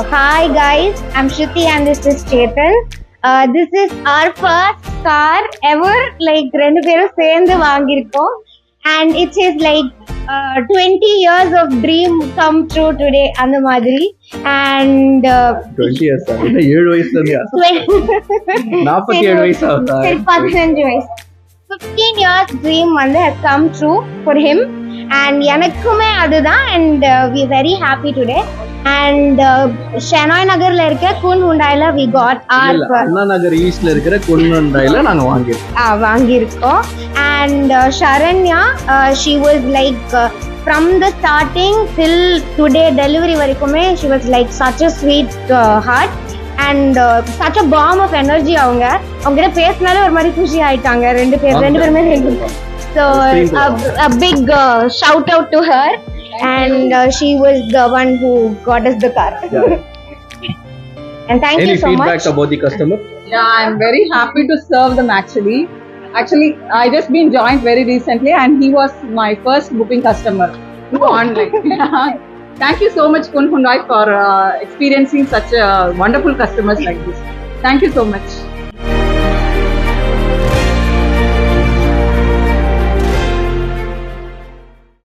hi guys, I'm Shruti and this is Chetan. This is our first car ever, like ரெண்டு பேரும் சேர்ந்து வாங்கியிருக்கோம். And it is like 20 years of dream come true today அந்த மாதிரி. And 20 years 7 வயசுல இருந்து 47 வயசு ஆகுதா? 15 வயசு 15 years dream வந்து has come true for him. And எனக்குமே அதுதான். And we very happy today. And Shenoy நகர்ல இருக்க குன் ஹுண்டாயில we got our Anna Nagar ஈஸ்ட்ல இருக்கிற குன் ஹுண்டாயில நாங்க வாங்கியிருக்கோம். And Sharanya, she was like from the starting till today delivery வரைக்குமே she was like such a sweet heart and such a bomb of energy. அவங்க கிட்ட பேசினாலே ஒரு மாதிரி குஷி ஆயிட்டாங்க ரெண்டு பேருமே. So a big shout out to her. And she was the one who got us the car. And thank you so much. Any feedback about the customer? Yeah, I'm very happy to serve them actually. I just been joined very recently and he was my first booking customer online. Thank you so much Kun Hyundai for experiencing such wonderful customers like this. Thank you so much.